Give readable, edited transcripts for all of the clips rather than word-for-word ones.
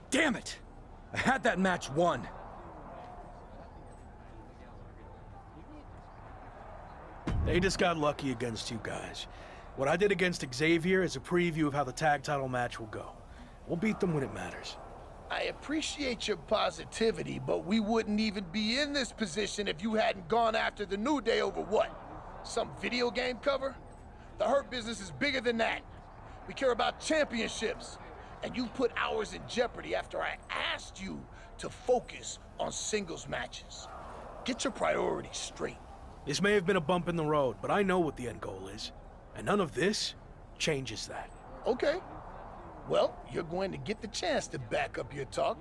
Damn it! I had that match won. They just got lucky against you guys. What I did against Xavier is a preview of how the tag title match will go. We'll beat them when it matters. I appreciate your positivity, but we wouldn't even be in this position if you hadn't gone after the New Day over what? Some video game cover? The Hurt Business is bigger than that. We care about championships. And you put ours in jeopardy after I asked you to focus on singles matches. Get your priorities straight. This may have been a bump in the road, but I know what the end goal is. And none of this changes that. Okay. Well, you're going to get the chance to back up your talk.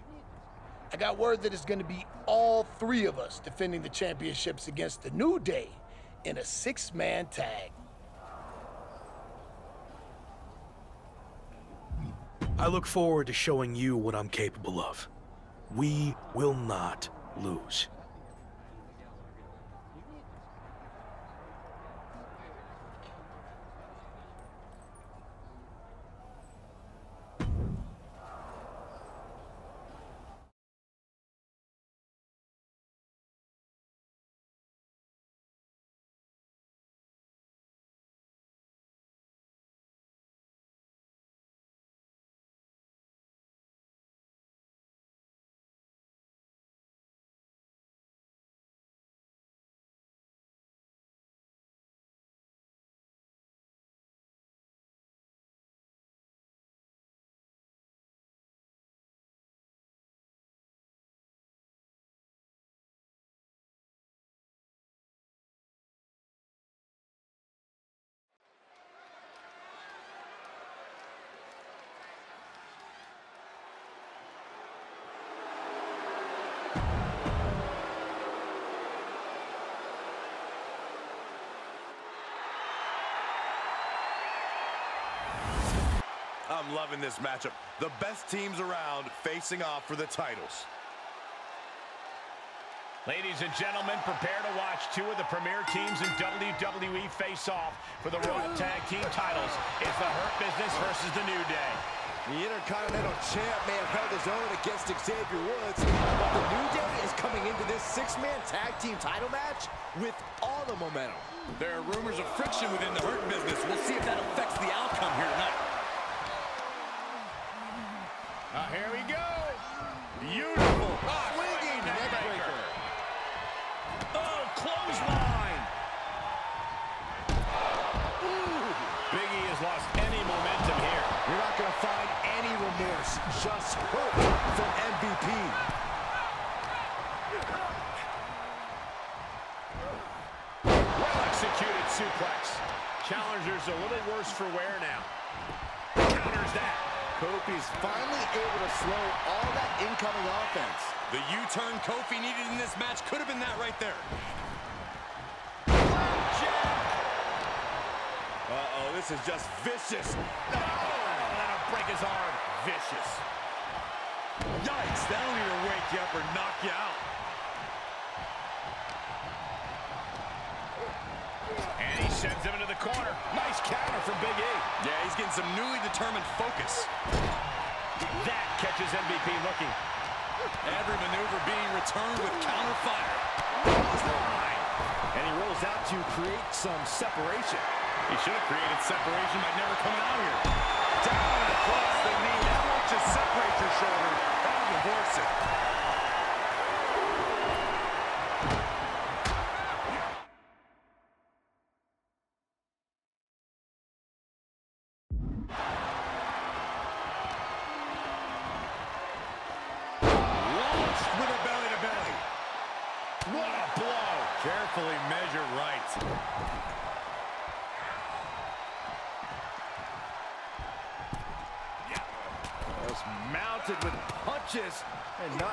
I got word that it's going to be all three of us defending the championships against the New Day in a 6-man tag. I look forward to showing you what I'm capable of. We will not lose. I'm loving this matchup. The best teams around facing off for the titles. Ladies and gentlemen, prepare to watch two of the premier teams in WWE face off for the Raw Tag Team titles. It's the Hurt Business versus the New Day. The Intercontinental Champ may have held his own against Xavier Woods, but the New Day is coming into this 6-man tag team title match with all the momentum. There are rumors of friction within the Hurt Business. We'll see if that affects the outcome here tonight. Here we go. Beautiful. Swinging neckbreaker. Oh, clothesline. Ooh. Big E has lost any momentum here. You're not going to find any remorse, just hope from MVP. Well-executed suplex. Challenger's a little worse for wear now. Counters that. Kofi's finally able to slow all that incoming offense. The U-turn Kofi needed in this match could have been that right there. Uh-oh, this is just vicious. Oh, that'll break his arm. Vicious. Yikes, that'll either wake you up or knock you out. And he sends him into the corner. Nice counter from Big E. Yeah, he's getting some newly determined focus. That catches MVP looking. Every maneuver being returned with counter fire. And he rolls out to create some separation. He should have created separation by never coming out here. Down across the knee. That won't just separate your shoulder. That'll divorce it. Launched with a belly-to-belly. What a blow. Carefully measured right. Just mounted with punches and a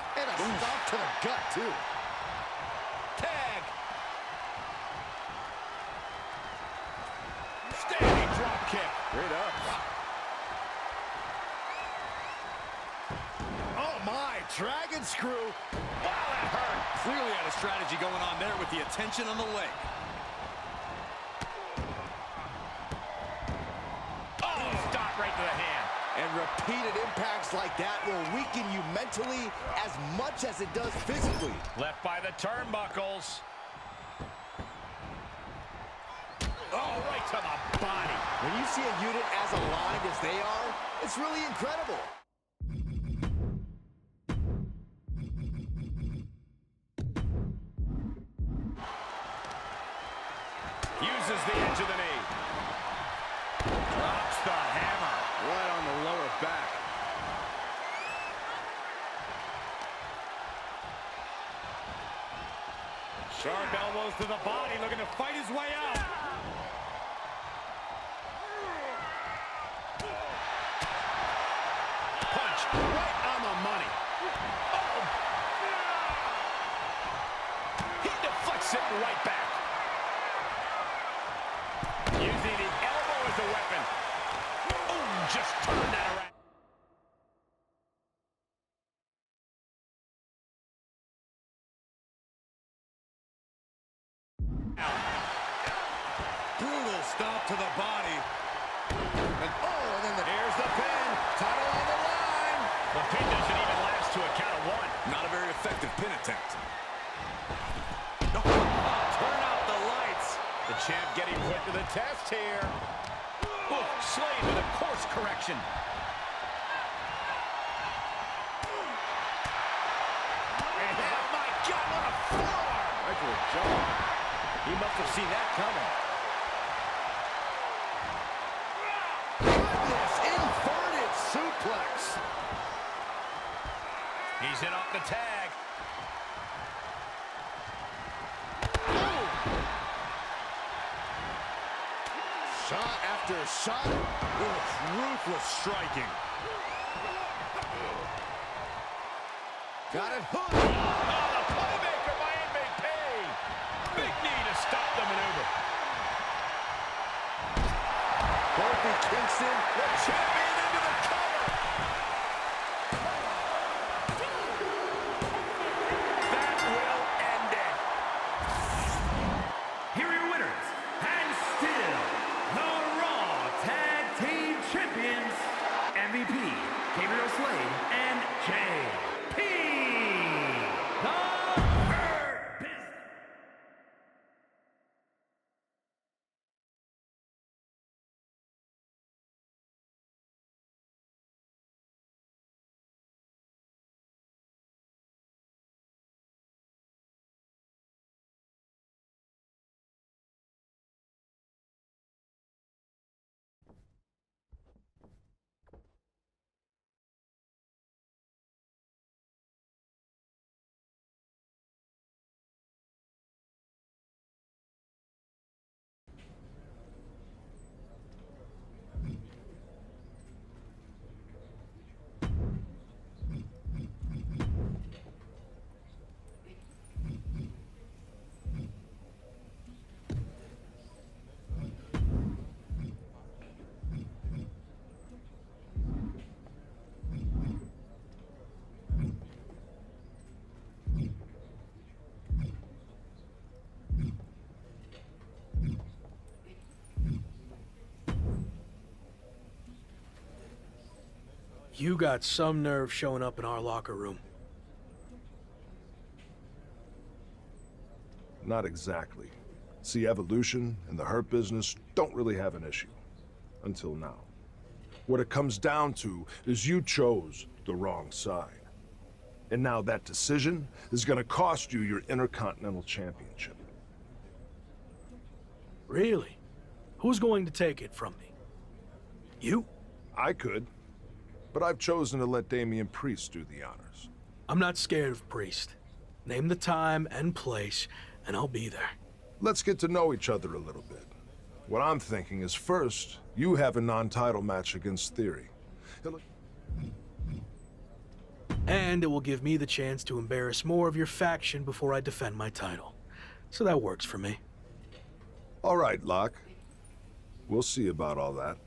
stop to the gut too. Tag. Standing drop kick. Straight up. Oh my, dragon screw. Wow, that hurt. Clearly had a strategy going on there with the attention on the leg. Oh, stop right to the hand. And repeated impacts like that will weaken you mentally as much as it does physically. Left by the turnbuckles. Oh, right to the body. When you see a unit as aligned as they are, it's really incredible. Uses the edge of the knee. Drops the hammer. Right on the lower back. Sharp elbows to the body, looking to fight his way out. Punch right on the money. Oh! He deflects it right back. Using the elbow as a weapon. Oh, just turned that around. Brutal stomp to the body. And then Here's the pin. Title on the line. The pin doesn't even last to a count of one. Not a very effective pin attempt. Turn out the lights. The champ getting put to the test here. Oof, Slade with a course correction. And oh my God, what a forearm! Right to the jaw. He must have seen that coming. goodness, inverted suplex. He's in off the tag. Shot after shot. Ruthless striking. Got it hooked. Oh, the playmaker by MVP. Big knee to stop the maneuver. Kofi Kingston, The champion into the cover. That will end it. Here are your winners, and still the Raw Tag Team Champions, MVP, Gabriel Slade and J.P. The Hurt Business. You got some nerve showing up in our locker room. Not exactly. See, Evolution and the Hurt Business don't really have an issue. Until now. What it comes down to is you chose the wrong side. And now that decision is gonna cost you your Intercontinental Championship. Really? Who's going to take it from me? You? I could, but I've chosen to let Damian Priest do the honors. I'm not scared of Priest. Name the time and place, and I'll be there. Let's get to know each other a little bit. What I'm thinking is first, you have a non-title match against Theory. And it will give me the chance to embarrass more of your faction before I defend my title. So that works for me. All right, Locke. We'll see about all that.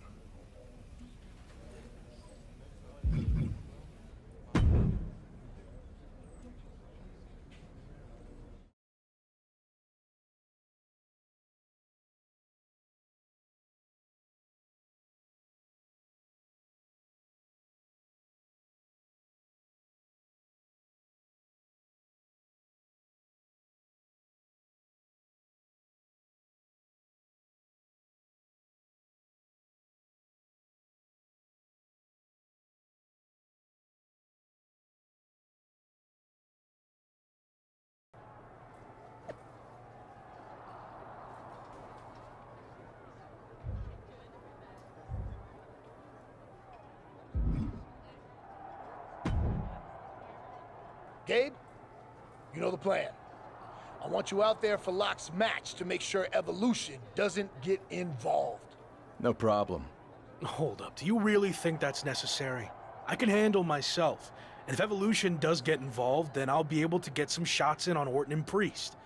Gabe, you know the plan. I want you out there for Locke's match to make sure Evolution doesn't get involved. No problem. Hold up, do you really think that's necessary? I can handle myself. And if Evolution does get involved, then I'll be able to get some shots in on Orton and Priest.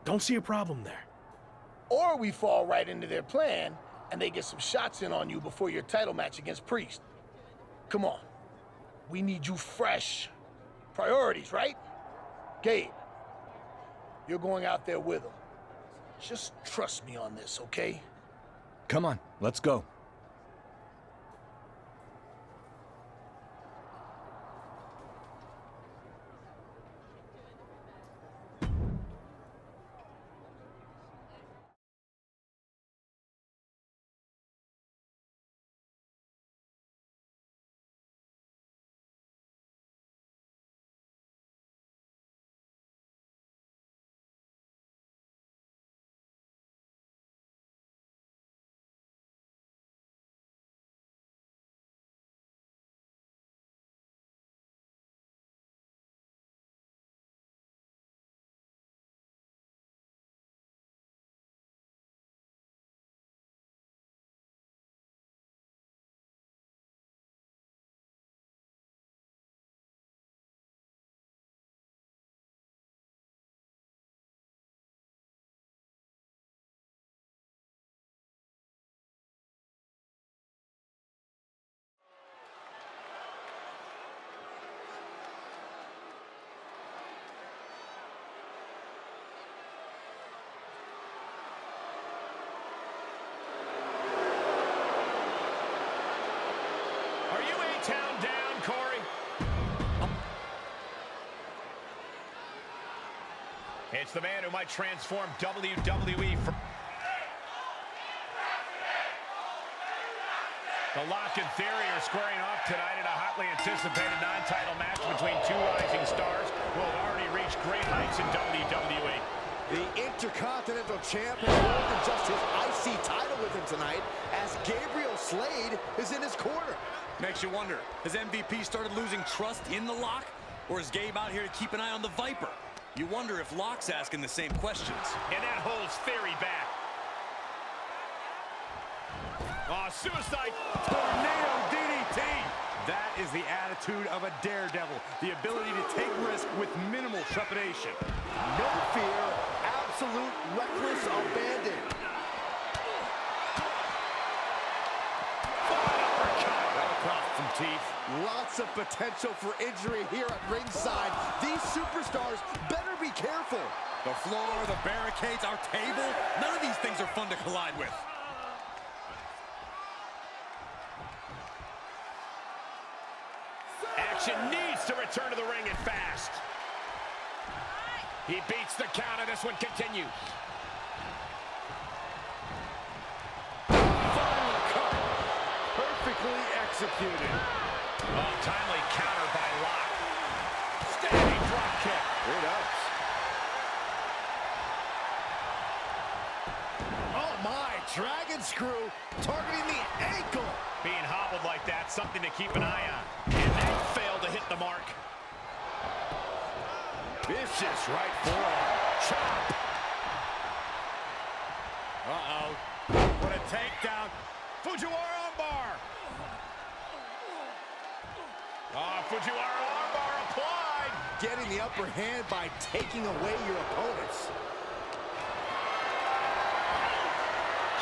Don't see a problem there. Or we fall right into their plan and they get some shots in on you before your title match against Priest. Come on. We need you fresh. Priorities, right? Gabe, you're going out there with them. Just trust me on this, okay? Come on, let's go. Are you A-Town down, Corey? It's the man who might transform WWE from... The Lock and Theory are squaring off tonight in a hotly anticipated non-title match between two rising stars who have already reached great heights in WWE. The Intercontinental Champ has more than just his IC title with him tonight, as Gabriel Slade is in his corner. Makes you wonder, has MVP started losing trust in the Lock? Or is Gabe out here to keep an eye on the Viper? You wonder if Lock's asking the same questions. And that holds Theory back. Oh, suicide tornado DDT. That is the attitude of a daredevil. The ability to take risk with minimal trepidation. No fear, absolute reckless abandon. Right across some teeth. Lots of potential for injury here at ringside. These superstars better be careful. The floor, the barricades, our table. None of these things are fun to collide with. Action needs to return to the ring and fast. He beats the count, and this one continues. Perfectly executed. Oh, timely counter by Lock. Standing drop kick. It ups. Oh my, dragon screw targeting the ankle. Being hobbled like that, something to keep an eye on. And that failed to hit the mark. Vicious right forearm. Chop. Uh-oh. What a takedown. Fujiwara armbar. Oh, Fujiwara armbar applied. Getting the upper hand by taking away your opponents.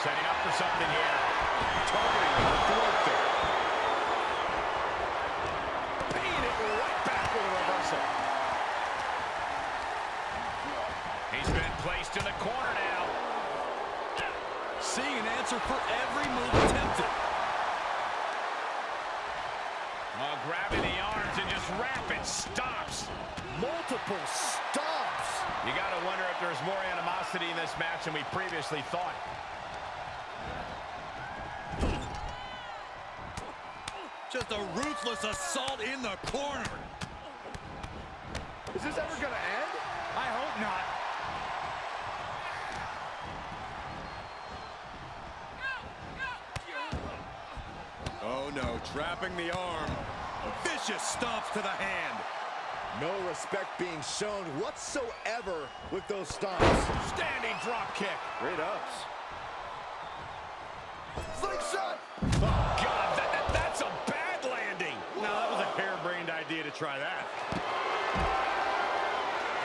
Setting up for something here. Targeting the throat there. Paying it right back with a reversal. He's been placed in the corner now. Seeing an answer for every move attempted. Grabbing the arms and just rapid stops. Multiple stops. You got to wonder if there's more animosity in this match than we previously thought. Just a ruthless assault in the corner. Is this ever gonna end? I hope not. Oh no, trapping the arm. Vicious stomps to the hand. No respect being shown whatsoever with those stomps. Standing drop kick. Great ups. Slingshot! Oh, God, that's a bad landing. No, that was a harebrained idea to try that.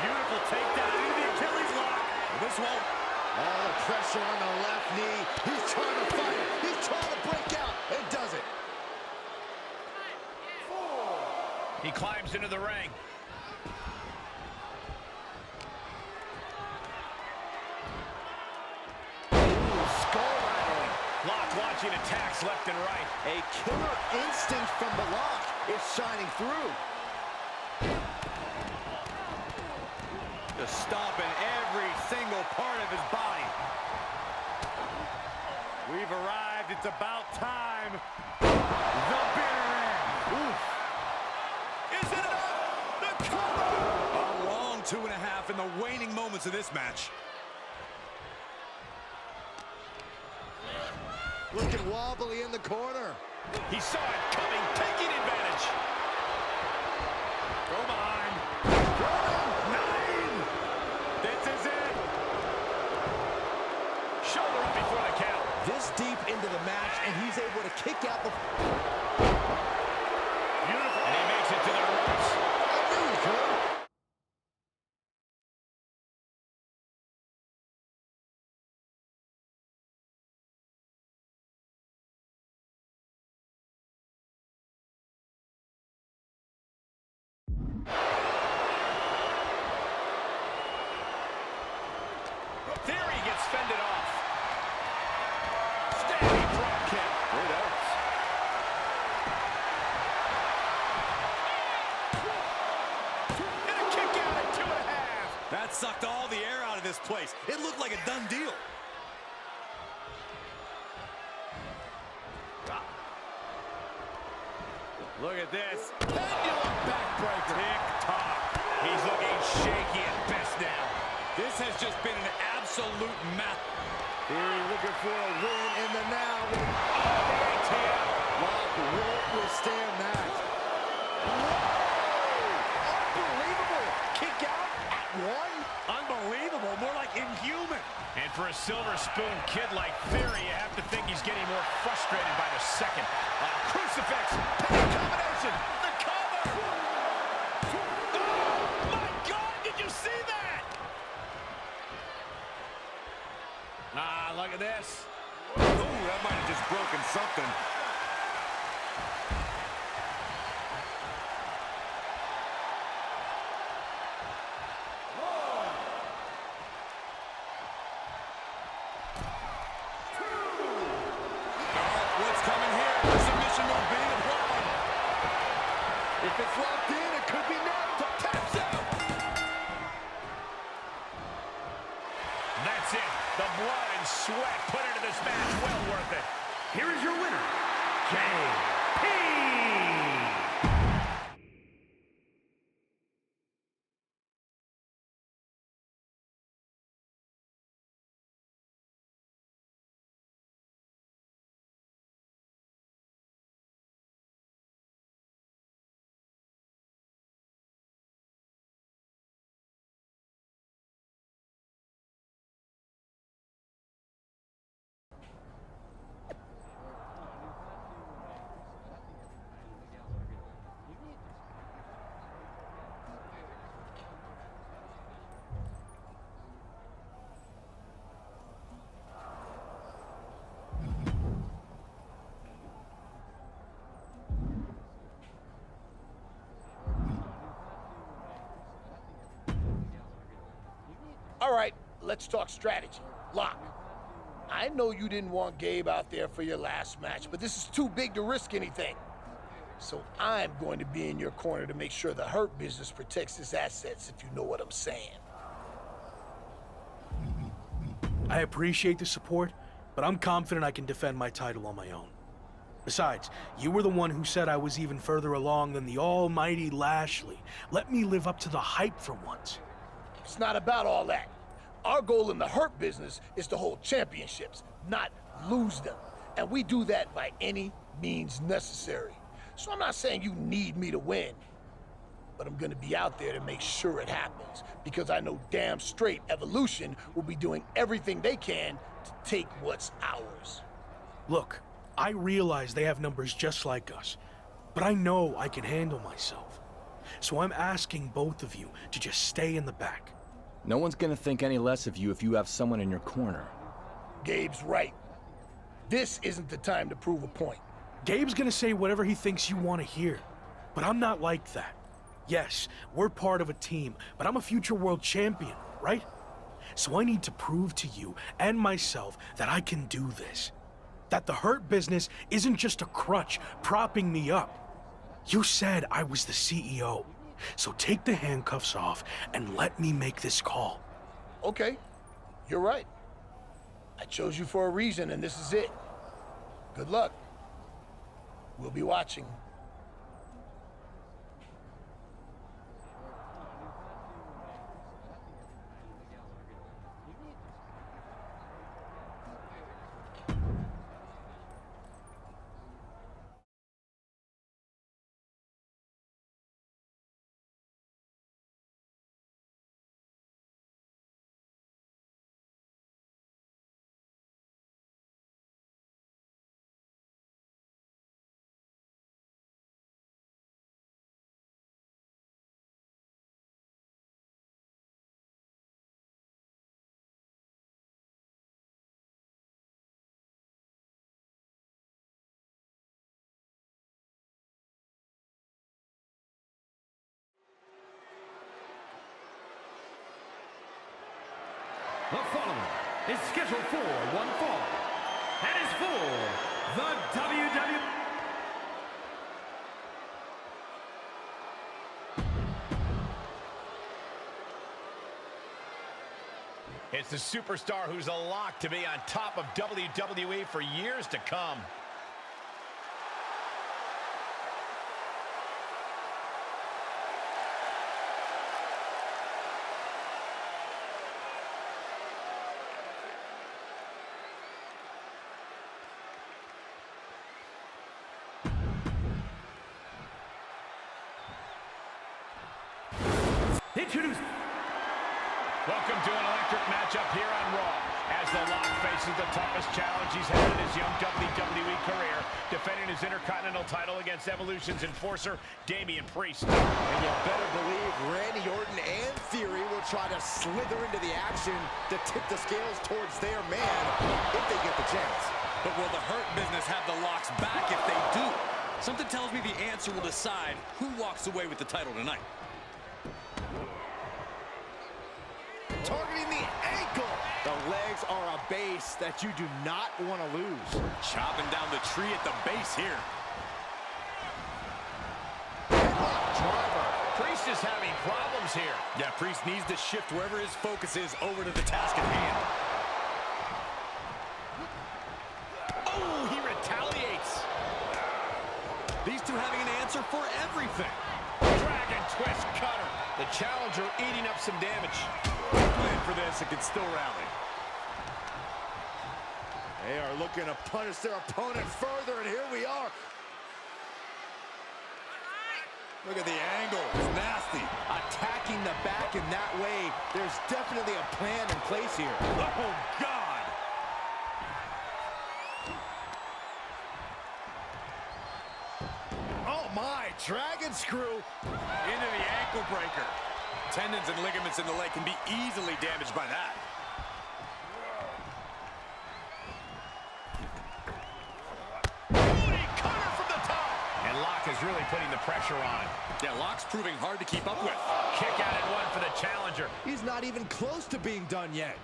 Beautiful takedown into the Achilles lock. This one. All the pressure on the left knee. He's trying to fight it. He's trying to break out and does it. He climbs into the ring. Skull rattling. Lock launching attacks left and right. A killer instinct from the Lock is shining through. Just stomping every single part of his body. We've arrived. It's about time. The bitter end. Oof. Is it enough? The cover! A long 2.5 in the waning moments of this match. Looking wobbly in the corner. He saw it coming, taking advantage. Go behind. 9. This is it. Shoulder up before the count. This deep into the match, and he's able to kick out the... Beautiful. And he makes it to the ropes. I knew he could. Theory gets fended off. Standing drop kick. Great ups. And a kick out at 2.5. That sucked all the air out of this place. It looked like a done deal. Look at this. Pendulum backbreaker. Tick-tock. He's looking shaky at best now. This has just been an absolute mess. Theory looking for a win in the now. ATM. Lock won't withstand that. Whoa! Unbelievable. Kick out at 1. Unbelievable, more like inhuman. And for a silver spoon kid like Theory, you have to think he's getting more frustrated by the second. Crucifix. Penny combination. The cover. Oh, my God, did you see that? Ah, look at this. Ooh, that might have just broken something. What's coming here? The submission move being applied. If it's locked in, it could be now. Taps out. That's it. The blood and sweat put into this match. Well worth it. Here is your winner, JP. All right, let's talk strategy. Lock. I know you didn't want Gabe out there for your last match, but this is too big to risk anything. So I'm going to be in your corner to make sure the Hurt Business protects his assets, if you know what I'm saying. I appreciate the support, but I'm confident I can defend my title on my own. Besides, you were the one who said I was even further along than the almighty Lashley. Let me live up to the hype for once. It's not about all that. Our goal in the Hurt Business is to hold championships, not lose them. And we do that by any means necessary. So I'm not saying you need me to win. but I'm gonna be out there to make sure it happens, because I know damn straight Evolution will be doing everything they can to take what's ours. Look, I realize they have numbers just like us, but I know I can handle myself. So I'm asking both of you to just stay in the back. No one's gonna think any less of you if you have someone in your corner. Gabe's right. This isn't the time to prove a point. Gabe's gonna say whatever he thinks you want to hear, but I'm not like that. Yes, we're part of a team, but I'm a future world champion, right? So I need to prove to you and myself that I can do this. That the Hurt Business isn't just a crutch propping me up. You said I was the CEO, so take the handcuffs off and let me make this call. Okay, you're right. I chose you for a reason, and this is it. Good luck. We'll be watching. The following is scheduled for one fall and is for the WWE. It's the superstar who's a lock to be on top of WWE for years to come. Introduce. Welcome to an electric matchup here on Raw, as The Lock faces the toughest challenge he's had in his young WWE career, defending his Intercontinental title against Evolution's enforcer, Damian Priest. And you better believe Randy Orton and Theory will try to slither into the action to tip the scales towards their man if they get the chance. But will the Hurt Business have the Locks back if they do? Something tells me the answer will decide who walks away with the title tonight. Targeting the ankle. The legs are a base that you do not want to lose. Chopping down the tree at the base here. Driver. Priest is having problems here. Yeah, Priest needs to shift wherever his focus is over to the task at hand. Oh, he retaliates. These two having an answer for everything. Dragon twist cutter. The challenger eating up some damage. Plan for this and can still rally. They are looking to punish their opponent further, and here we are. Look at the angle. It's nasty. Attacking the back in that way. There's definitely a plan in place here. Oh, God. Oh, my. Dragon screw. Into the ankle breaker. Tendons and ligaments in the leg can be easily damaged by that. Booty cutter from the top. And Locke is really putting the pressure on. Yeah, Locke's proving hard to keep up with. Kick out at one for the challenger. He's not even close to being done yet.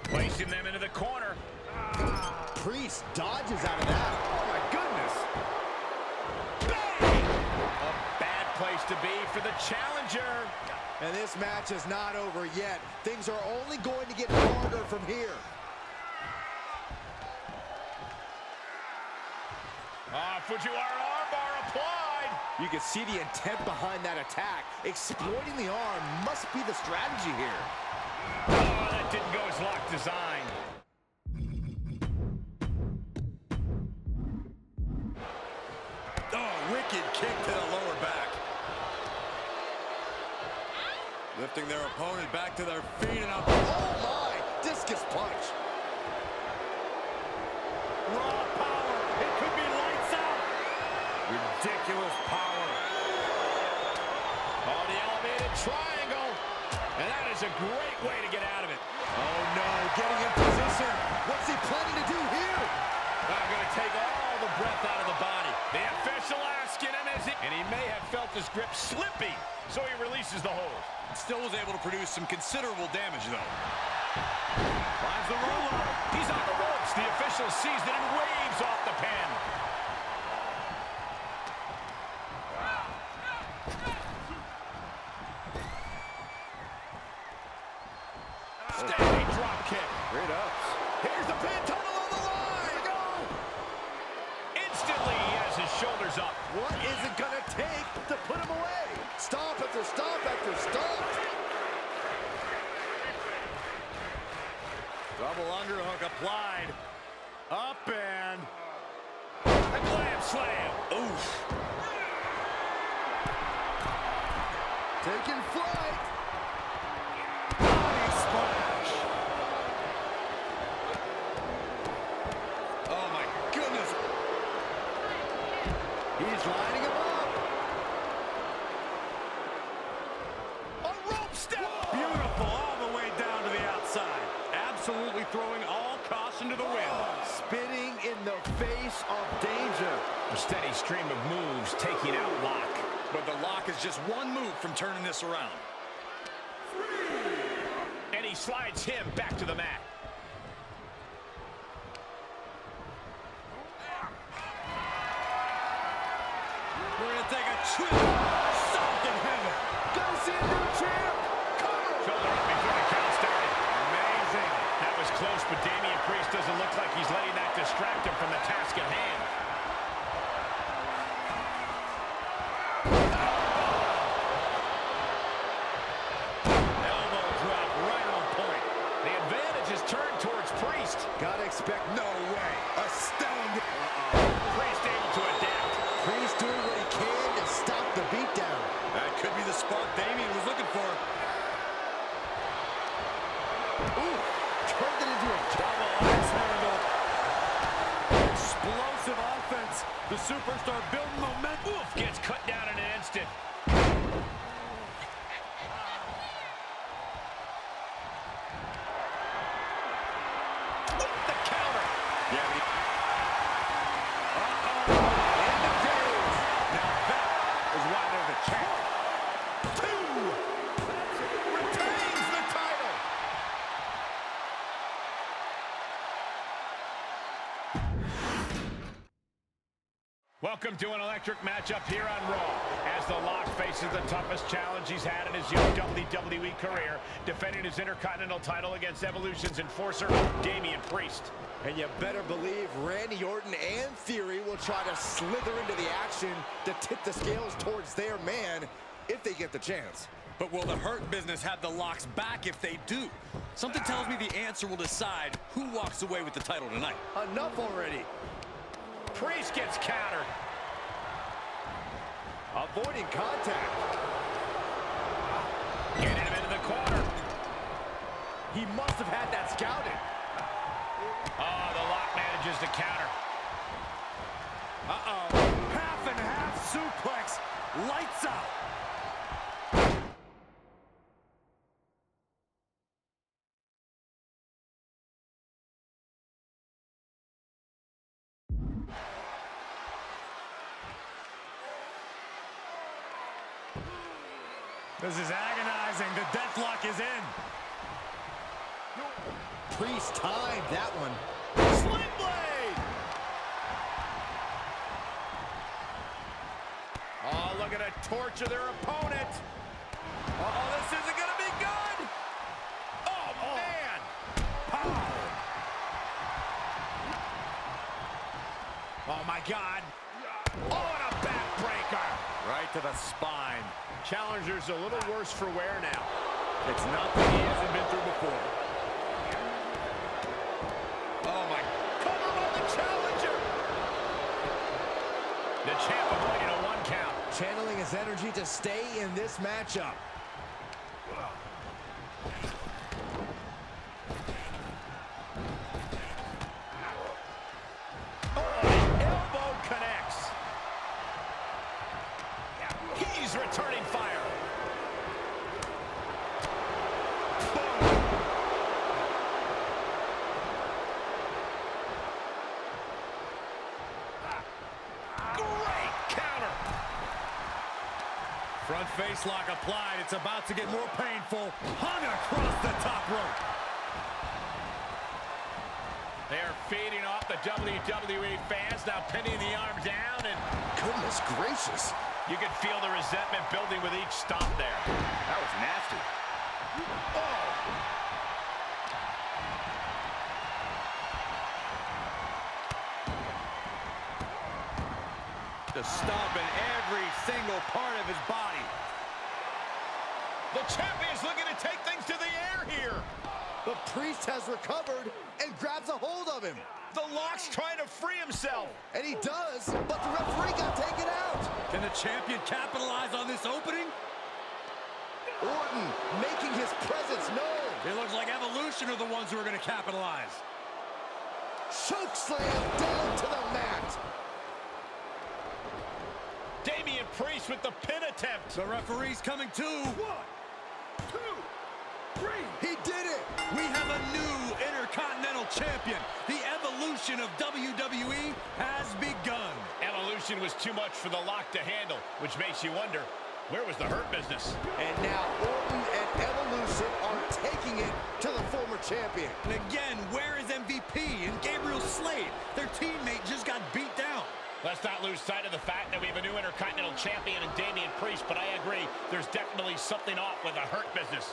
Placing them into the corner. Priest dodges out of that. Oh, my goodness. A bad place to be for the challenger. And this match is not over yet. Things are only going to get harder from here. Fujiwara armbar applied. You can see the intent behind that attack. Exploiting the arm must be the strategy here. Oh, that didn't go as Locke designed. Wicked kick to the lower back. Lifting their opponent back to their feet and up. Oh my! Discus punch. Raw power. It could be lights out. Ridiculous power. Oh, the elevated triangle. And that is a great way to get out of it. Oh no, getting in position. What's he planning to do here? I'm going to take all the breath out of the body. The official asking him, and he may have felt his grip slipping, so he releases the hold. Still was able to produce some considerable damage, though. Finds the roll-up. He's on the ropes. The official sees it and waves off the pin. Standing drop kick. Great ups. Here's the pin, tunnel on the line. Go. Instantly, he has his shoulders up. What is it gonna take to put him away? Stomp after stomp after stomp. Double underhook applied. Up and... A glam slam. Oof. Taking flight. Body splash. Oh my goodness. He's lining him up. A rope step. Beautiful all the way down to the outside. Absolutely throwing all caution to the wind. Spitting in the face of danger. A steady stream of moves taking out Lock. But the Lock is just one move from turning this around. And he slides him back to the mat. We're going to take a trip. Something heaven. Gonna see a new champ. Shoulder up before the count started. Amazing. That was close, but Damian Priest doesn't look like he's letting that distract him from the task at hand. Elbow drop right on point. The advantage is turned towards Priest. Gotta expect no way. Astounding. Priest able to adapt. Priest doing what he can to stop the beatdown. That could be the spark Damian was looking for. Ooh, turned it into a Double axe handle. Explosive offense. The superstar building momentum. Oof, gets cut down in an instant. The counter. Yeah, In the days. Now that is why they're the champ. 2 retains the title. Welcome to an electric matchup here on Raw, as The Lock faces the toughest challenge he's had in his young WWE career, defending his Intercontinental title against Evolution's enforcer, Damian Priest. And you better believe Randy Orton and Theory will try to slither into the action to tip the scales towards their man if they get the chance. but will the Hurt Business have the Locks back if they do? Something tells me the answer will decide who walks away with the title tonight. Enough already. Priest gets countered. Avoiding contact. Getting him into the corner. He must have had that scouted. Oh, the Lock manages to counter. Uh-oh. Half and half suplex. Lights out. This is agonizing. The deathlock is in. Priest timed that one. Sling blade! Oh, look at it torture their opponent. Oh, this isn't going to be good. Oh, man. Pow. Oh, my God. Oh, and a backbreaker. Right to the spine. Challenger's a little worse for wear now. It's nothing he hasn't been through before. Oh, my. Cover on the Challenger. The champ avoiding a 1 channeling his energy to stay in this matchup. Elbow connects. He's returning fire. Boom. Great counter. Front face lock applied. It's about to get more painful. Hung across the top rope. They are feeding off the WWE fans, now pinning the arm down, and Goodness gracious. you can feel the resentment building with each stomp there. That was nasty. Oh! The stomp in every single part of his body. The champion's looking to take things to the air here. The Priest has recovered and grabs a hold of him. The Lock's trying to free himself. And he does, but the referee got taken out. Can the champion capitalize on this opening? Orton making his presence known. It looks like Evolution are the ones who are going to capitalize. Choke slam down to the mat. Damian Priest with the pin attempt. The referee's coming too. 1, 2, 3. He did it. We have a new Intercontinental Champion. The evolution of WWE has begun. Evolution was too much for the Lock to handle, which makes you wonder, where was the Hurt Business? And now Orton and Evolution are taking it to the former champion. And again, where is MVP and Gabriel Slade? Their teammate just got beat down. Let's not lose sight of the fact that we have a new Intercontinental Champion in Damian Priest, but I agree, there's definitely something off with the Hurt Business.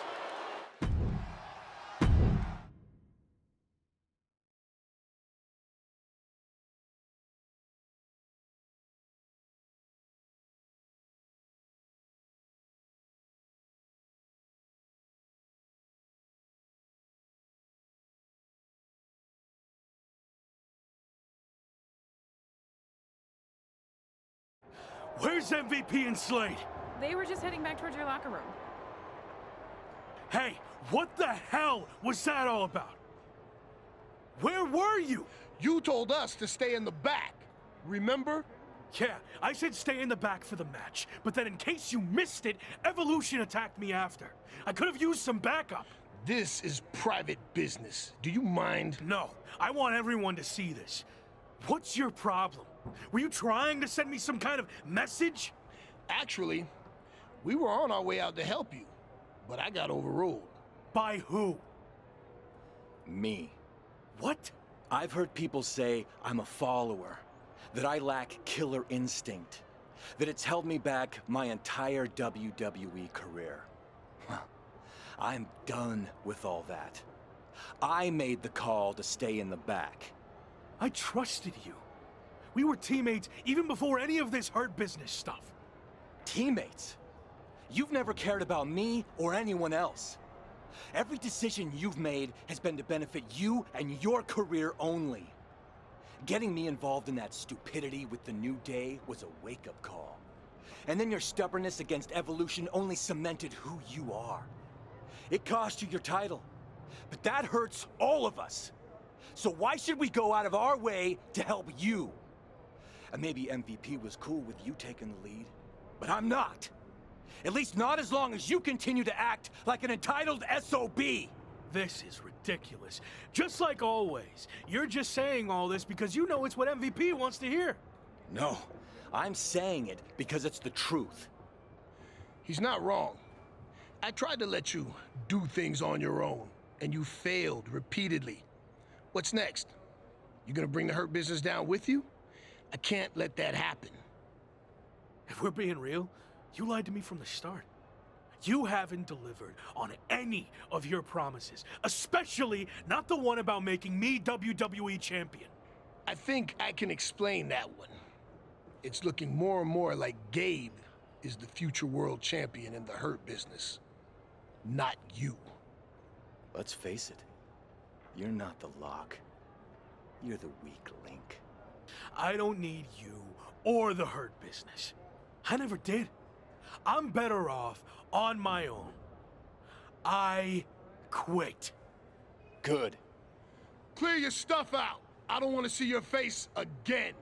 Where's MVP and Slade? They were just heading back towards your locker room. Hey, what the hell was that all about? Where were you? You told us to stay in the back, remember? Yeah, I said stay in the back for the match, but then in case you missed it, Evolution attacked me after. I could have used some backup. This is private business. Do you mind? No, I want everyone to see this. What's your problem? Were you trying to send me some kind of message? Actually, we were on our way out to help you, but I got overruled. By who? Me. What? I've heard people say I'm a follower, that I lack killer instinct, that it's held me back my entire WWE career. Well, I'm done with all that. I made the call to stay in the back. I trusted you. We were teammates even before any of this Hurt Business stuff. Teammates? You've never cared about me or anyone else. Every decision you've made has been to benefit you and your career only. Getting me involved in that stupidity with the New Day was a wake-up call. And then your stubbornness against Evolution only cemented who you are. It cost you your title, but that hurts all of us. So why should we go out of our way to help you? And maybe MVP was cool with you taking the lead, but I'm not. At least not as long as you continue to act like an entitled SOB. This is ridiculous. Just like always, you're just saying all this because you know it's what MVP wants to hear. No, I'm saying it because it's the truth. He's not wrong. I tried to let you do things on your own, and you failed repeatedly. What's next? You gonna bring the Hurt Business down with you? I can't let that happen. If we're being real, you lied to me from the start. You haven't delivered on any of your promises, especially not the one about making me WWE champion. I think I can explain that one. It's looking more and more like Gabe is the future world champion in the Hurt Business, not you. Let's face it, you're not the Lock. You're the weak link. I don't need you or the Hurt Business. I never did. I'm better off on my own. I quit. Good. Clear your stuff out. I don't want to see your face again.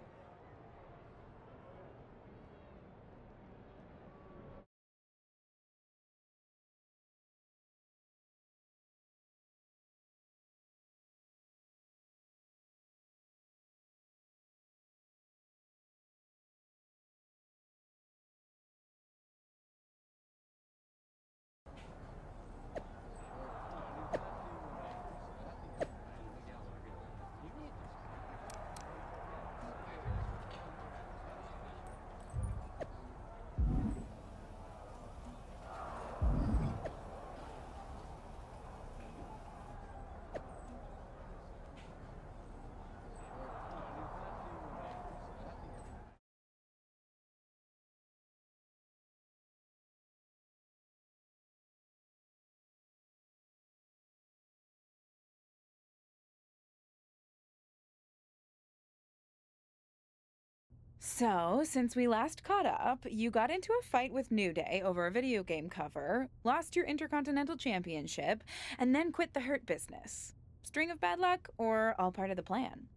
So, since we last caught up, you got into a fight with New Day over a video game cover, lost your Intercontinental Championship, and then quit the Hurt Business. String of bad luck, or all part of the plan?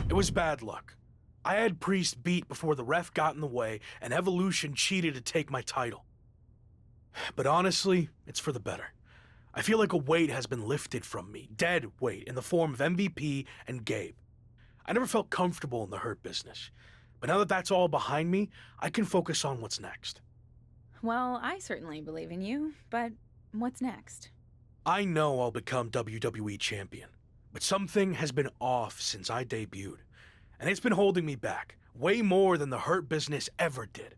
It was bad luck. I had Priest beat before the ref got in the way, and Evolution cheated to take my title. But honestly, it's for the better. I feel like a weight has been lifted from me, dead weight, in the form of MVP and Gabe. I never felt comfortable in the Hurt Business, but now that that's all behind me, I can focus on what's next. Well, I certainly believe in you, but what's next? I know I'll become WWE Champion, but something has been off since I debuted, and it's been holding me back, way more than the Hurt Business ever did.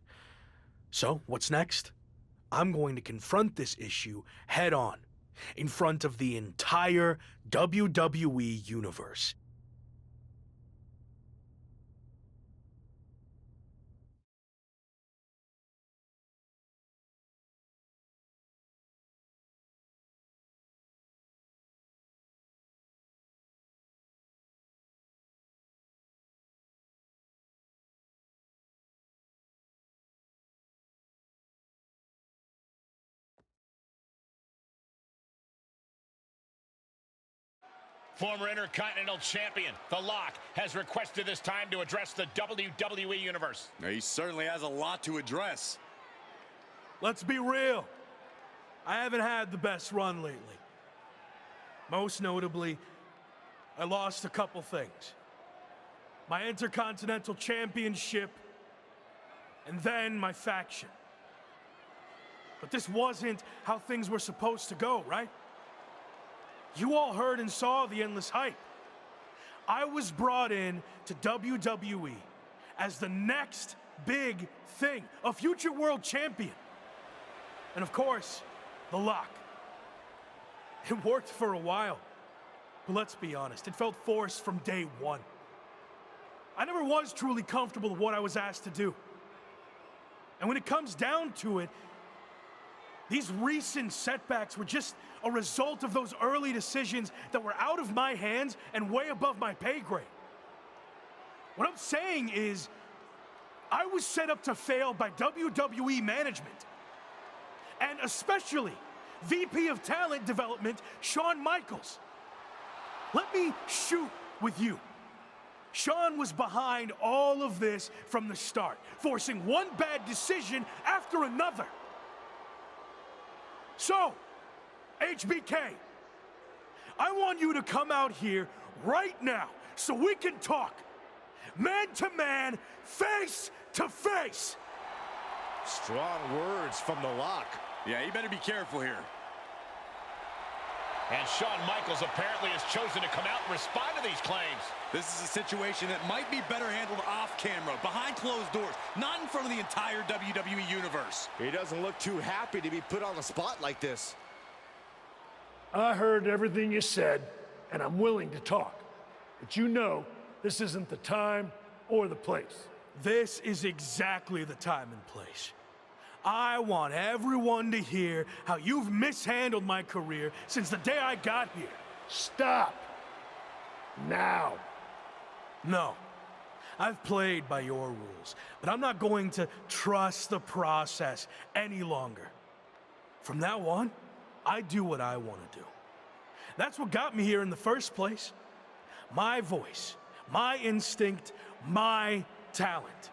So, what's next? I'm going to confront this issue head on, in front of the entire WWE Universe. Former Intercontinental Champion, The Lock, has requested this time to address the WWE Universe. He certainly has a lot to address. Let's be real. I haven't had the best run lately. Most notably, I lost a couple things. My Intercontinental Championship, and then my faction. But this wasn't how things were supposed to go, right? You all heard and saw the endless hype. I was brought in to WWE as the next big thing, a future world champion. And of course, The Lock. It worked for a while, but let's be honest, it felt forced from day one. I never was truly comfortable with what I was asked to do. And when it comes down to it, these recent setbacks were just a result of those early decisions that were out of my hands and way above my pay grade. What I'm saying is, I was set up to fail by WWE management, and especially VP of Talent Development, Shawn Michaels. Let me shoot with you. Shawn was behind all of this from the start, forcing one bad decision after another. So, HBK, I want you to come out here right now so we can talk. Man to man, face to face. Strong words from The Lock. Yeah, you better be careful here. And Shawn Michaels apparently has chosen to come out and respond to these claims. This is a situation that might be better handled off camera, behind closed doors, not in front of the entire WWE Universe. He doesn't look too happy to be put on the spot like this. I heard everything you said, and I'm willing to talk. But you know, this isn't the time or the place. This is exactly the time and place. I want everyone to hear how you've mishandled my career since the day I got here. Stop. Now. No, I've played by your rules, but I'm not going to trust the process any longer. From now on, I do what I want to do. That's what got me here in the first place. My voice, my instinct, my talent.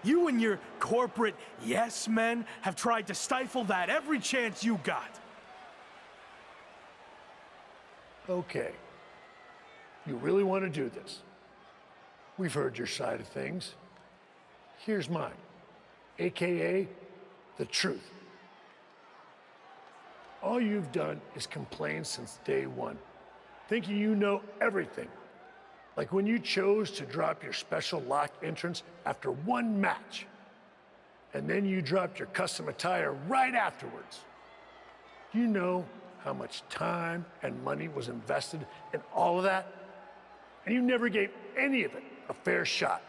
You and your corporate yes men have tried to stifle that every chance you got. Okay. You really want to do this? We've heard your side of things. Here's mine, AKA the truth. All you've done is complain since day one, thinking you know everything. Like when you chose to drop your special lock entrance after one match, and then you dropped your custom attire right afterwards. Do you know how much time and money was invested in all of that? And you never gave any of it a fair shot.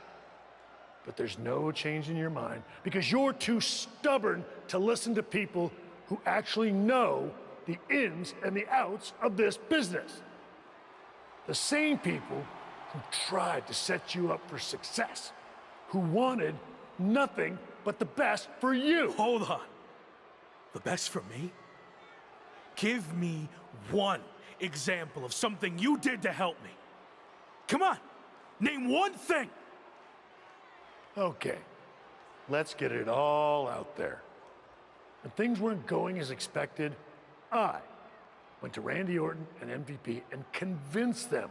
But there's no change in your mind because you're too stubborn to listen to people who actually know the ins and the outs of this business. The same people who tried to set you up for success, who wanted nothing but the best for you. Hold on. The best for me? Give me one example of something you did to help me. Come on, name one thing. Okay, let's get it all out there. When things weren't going as expected, I went to Randy Orton and MVP and convinced them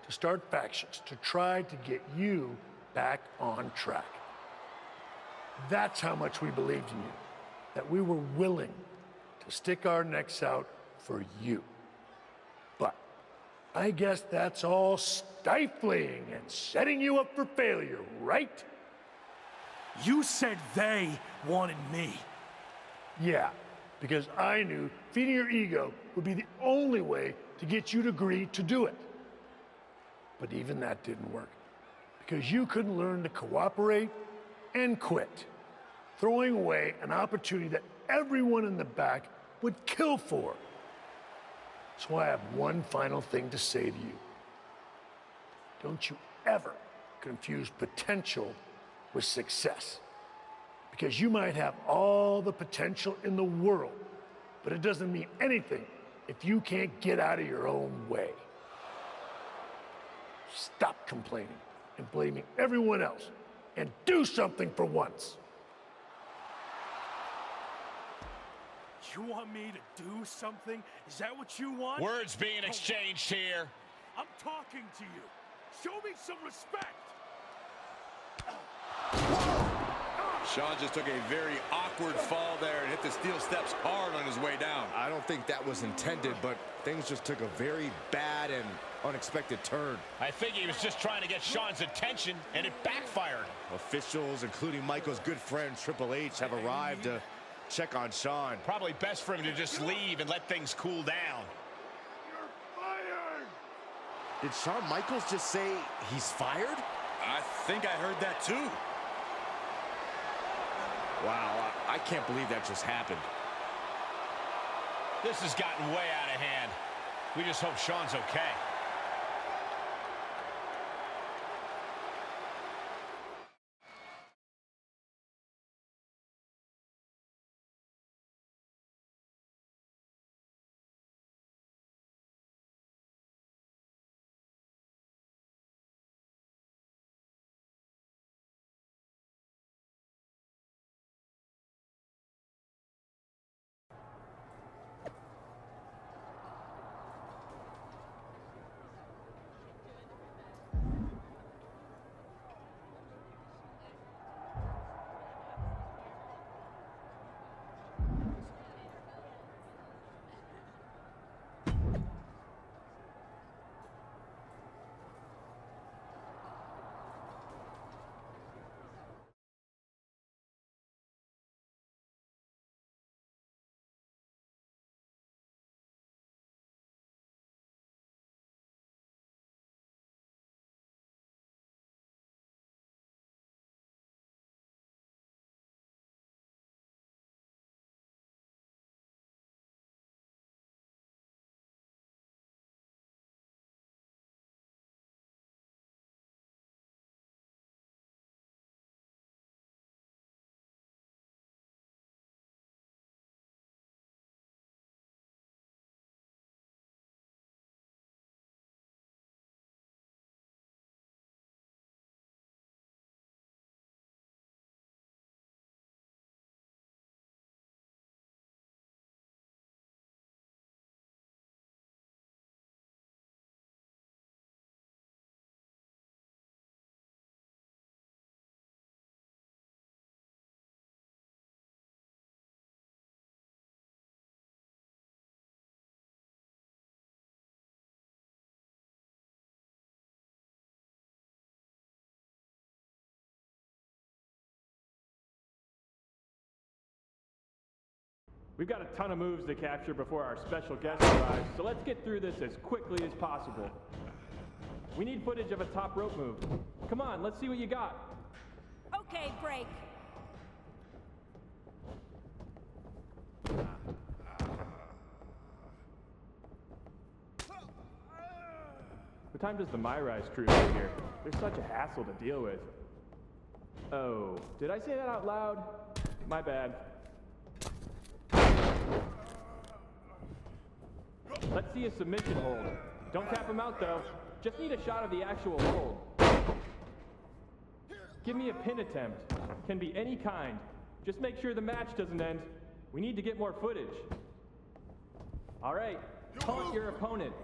to start factions to try to get you back on track. That's how much we believed in you, that we were willing to stick our necks out for you. But I guess that's all stifling and setting you up for failure, right? You said they wanted me. Yeah, because I knew feeding your ego would be the only way to get you to agree to do it. But even that didn't work, because you couldn't learn to cooperate and quit, throwing away an opportunity that everyone in the back would kill for. So I have one final thing to say to you. Don't you ever confuse potential with success. Because you might have all the potential in the world, but it doesn't mean anything if you can't get out of your own way. Stop complaining and blaming everyone else and do something for once. You want me to do something? Is that what you want? Words being exchanged here. I'm talking to you. Show me some respect. Shawn just took a very awkward fall there and hit the steel steps hard on his way down. I don't think that was intended, but things just took a very bad and unexpected turn. I think he was just trying to get Shawn's attention, and it backfired. Officials, including Michael's good friend Triple H, have arrived to check on Shawn. Probably best for him to just leave and let things cool down. You're fired! Did Shawn Michaels just say he's fired? I think I heard that too. Wow, I can't believe that just happened. This has gotten way out of hand. We just hope Shawn's okay. We've got a ton of moves to capture before our special guest arrives, so let's get through this as quickly as possible. We need footage of a top rope move. Come on, let's see what you got. Okay, break. What time does the My Rise crew get here? They're such a hassle to deal with. Oh, did I say that out loud? My bad. Let's see a submission hold. Don't tap him out though. Just need a shot of the actual hold. Give me a pin attempt. Can be any kind. Just make sure the match doesn't end. We need to get more footage. All right, taunt your opponent.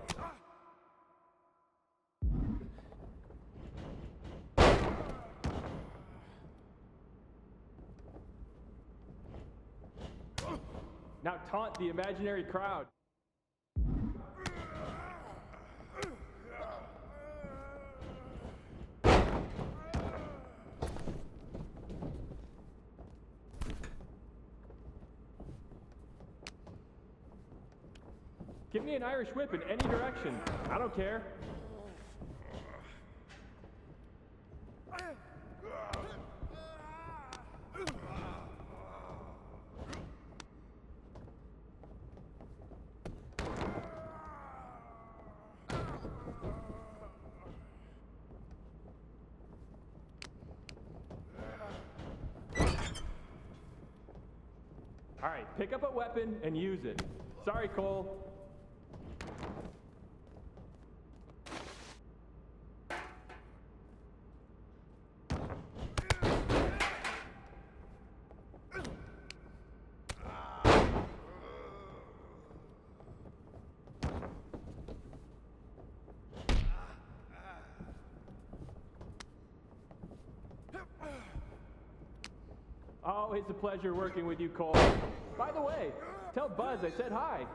Now taunt the imaginary crowd. Give me an Irish whip in any direction. I don't care. All right, pick up a weapon and use it. Sorry, Cole. Always a pleasure working with you, Cole. By the way, tell Buzz I said hi.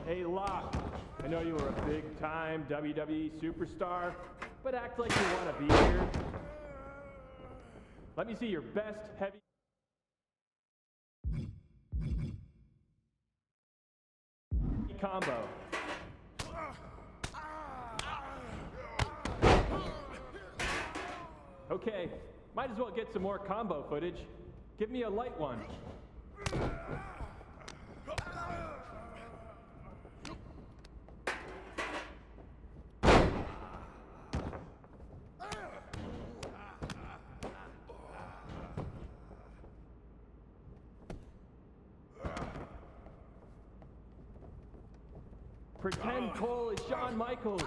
Hey, Locke. I know you were a big-time WWE superstar, but act like you want to be here. Let me see your best heavy combo. Okay, might as well get some more combo footage. Give me a light one. Pretend Cole is Shawn Michaels.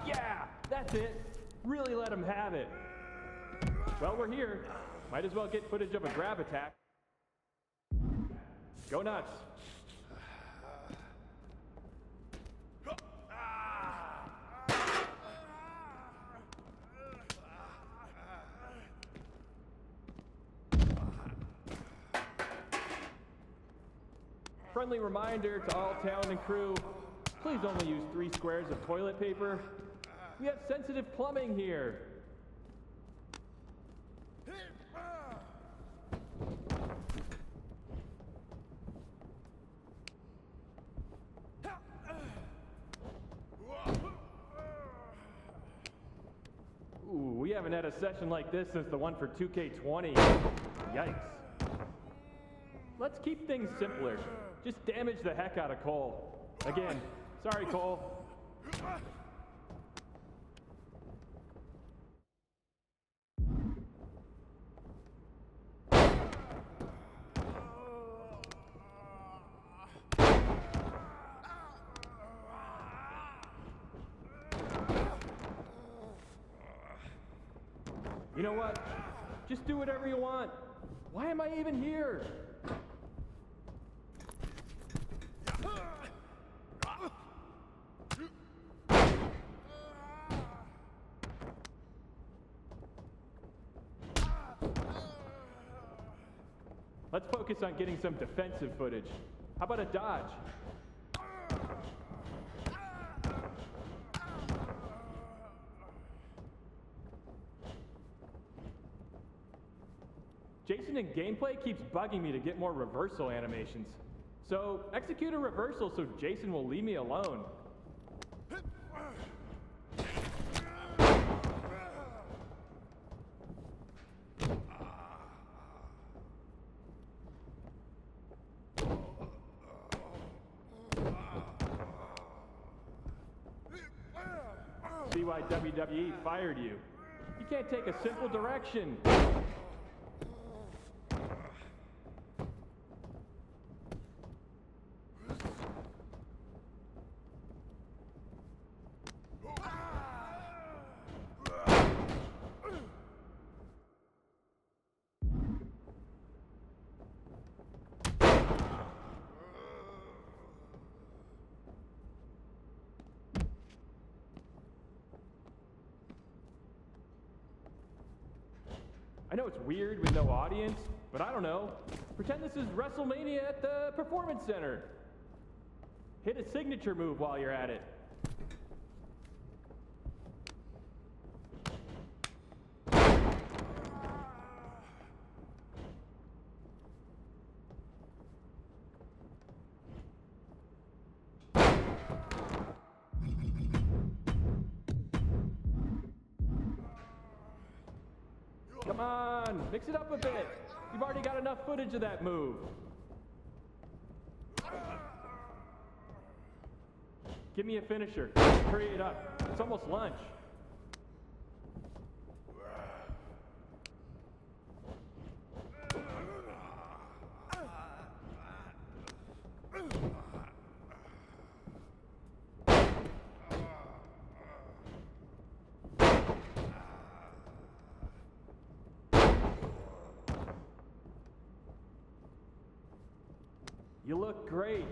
Yeah, that's it. Really let him have it. Well, we're here. Might as well get footage of a grab attack. Go nuts. Friendly reminder to all talent and crew, please only use 3 squares of toilet paper. We have sensitive plumbing here. Ooh, we haven't had a session like this since the one for 2K20. Yikes. Let's keep things simpler. Just damage the heck out of Cole. Again, sorry, Cole. You know what? Just do whatever you want. Why am I even here? Let's focus on getting some defensive footage. How about a dodge? Jason in gameplay keeps bugging me to get more reversal animations. So execute a reversal so Jason will leave me alone. See why WWE fired you. You can't take a simple direction. I know it's weird with no audience, but I don't know. Pretend this is WrestleMania at the Performance Center. Hit a signature move while you're at it. Come on, mix it up a bit. You've already got enough footage of that move. Give me a finisher. Hurry it up. It's almost lunch. You look great.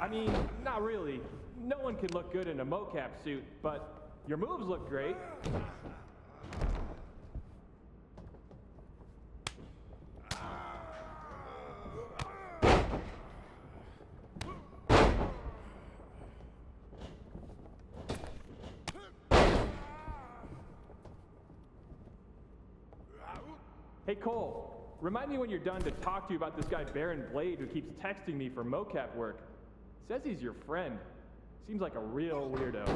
I mean, not really. No one can look good in a mocap suit, but your moves look great. Hey Cole, remind me when you're done to talk to you about this guy Baron Blade who keeps texting me for mocap work. Says he's your friend. Seems like a real weirdo.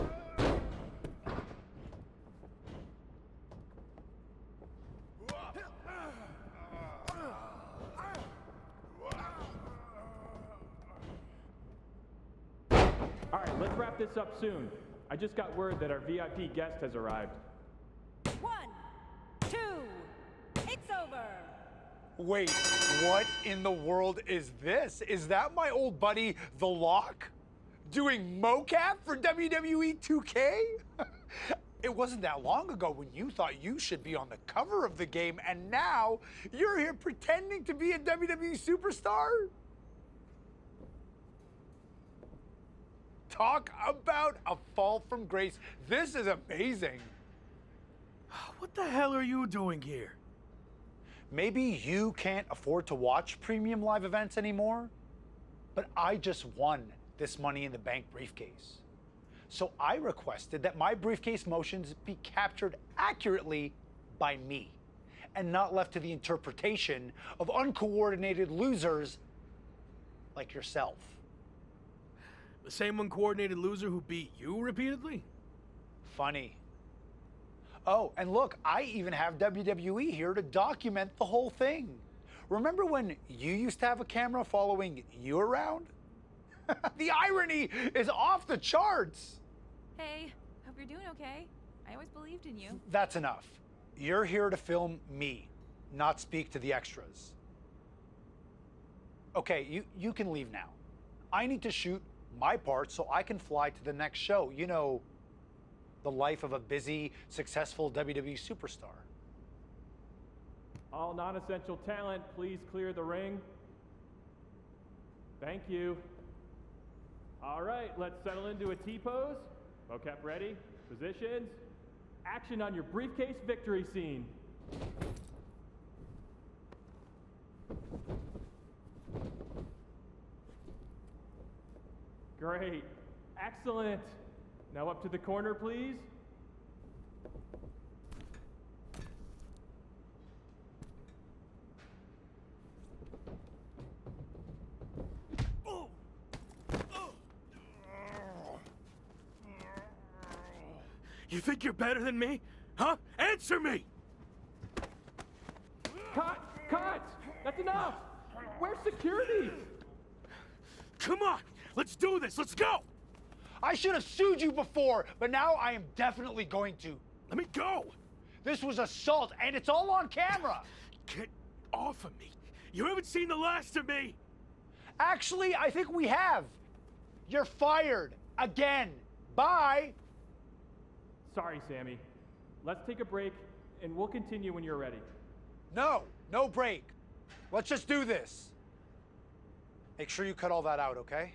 Alright, let's wrap this up soon. I just got word that our VIP guest has arrived. 1, 2, it's over. Wait, what in the world is this? Is that my old buddy, The Lock? Doing mocap for WWE 2K? It wasn't that long ago when you thought you should be on the cover of the game, and now you're here pretending to be a WWE superstar? Talk about a fall from grace. This is amazing. What the hell are you doing here? Maybe you can't afford to watch premium live events anymore, but I just won this Money in the Bank briefcase. So I requested that my briefcase motions be captured accurately by me and not left to the interpretation of uncoordinated losers like yourself. The same uncoordinated loser who beat you repeatedly? Funny. Oh, and look, I even have WWE here to document the whole thing. Remember when you used to have a camera following you around? The irony is off the charts. Hey, hope you're doing okay. I always believed in you. That's enough. You're here to film me, not speak to the extras. Okay, you can leave now. I need to shoot my part so I can fly to the next show. You know, the life of a busy, successful WWE superstar. All non-essential talent, please clear the ring. Thank you. All right, let's settle into a T-pose. Mocap ready, positions. Action on your briefcase victory scene. Great. Excellent. Now up to the corner, please. You think you're better than me? Huh? Answer me! Cut! Cut! That's enough! Where's security? Come on! Let's do this! Let's go! I should have sued you before, but now I am definitely going to. Let me go! This was assault, and it's all on camera. Get off of me! You haven't seen the last of me! Actually, I think we have. You're fired. Again. Bye. Sorry, Sammy. Let's take a break, and we'll continue when you're ready. No break. Let's just do this. Make sure you cut all that out, okay?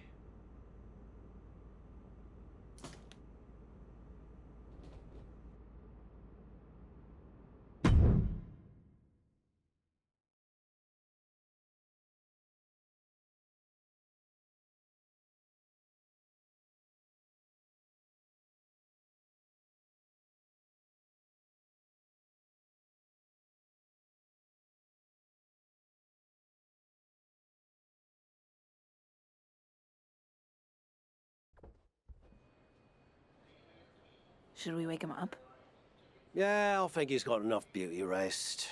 Should we wake him up? Yeah, I think he's got enough beauty rest.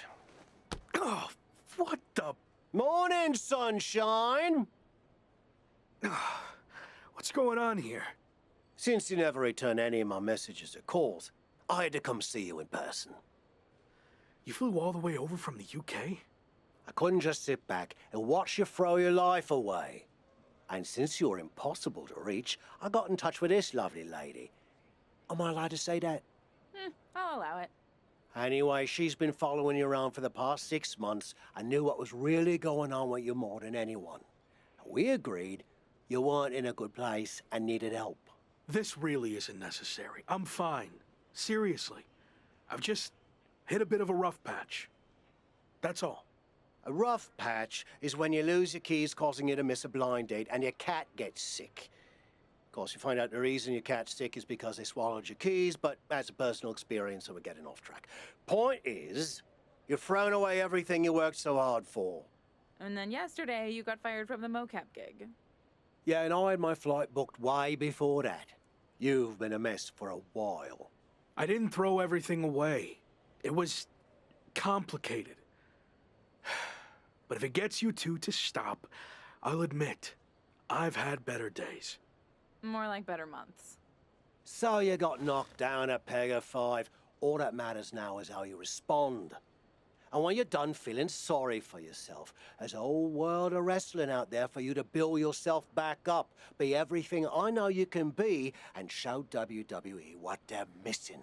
Oh, what the? Morning, sunshine! What's going on here? Since you never returned any of my messages or calls, I had to come see you in person. You flew all the way over from the UK? I couldn't just sit back and watch you throw your life away. And since you're impossible to reach, I got in touch with this lovely lady. Am I allowed to say that? I'll allow it. Anyway, she's been following you around for the past 6 months and knew what was really going on with you more than anyone. We agreed you weren't in a good place and needed help. This really isn't necessary. I'm fine. Seriously. I've just hit a bit of a rough patch. That's all. A rough patch is when you lose your keys, causing you to miss a blind date, and your cat gets sick. Of course, you find out the reason your cat's sick is because they swallowed your keys, but that's a personal experience, so we're getting off track. Point is, you've thrown away everything you worked so hard for. And then yesterday, you got fired from the mocap gig. Yeah, and I had my flight booked way before that. You've been a mess for a while. I didn't throw everything away. It was complicated. But if it gets you two to stop, I'll admit, I've had better days. More like better months. So you got knocked down a peg of 5. All that matters now is how you respond. And when you're done feeling sorry for yourself, there's a whole world of wrestling out there for you to build yourself back up, be everything I know you can be, and show WWE what they're missing.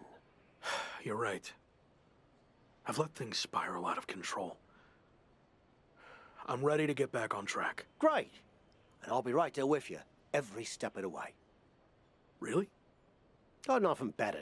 You're right. I've let things spiral out of control. I'm ready to get back on track. Great. And I'll be right there with you, every step of the way. Really? Got nothing better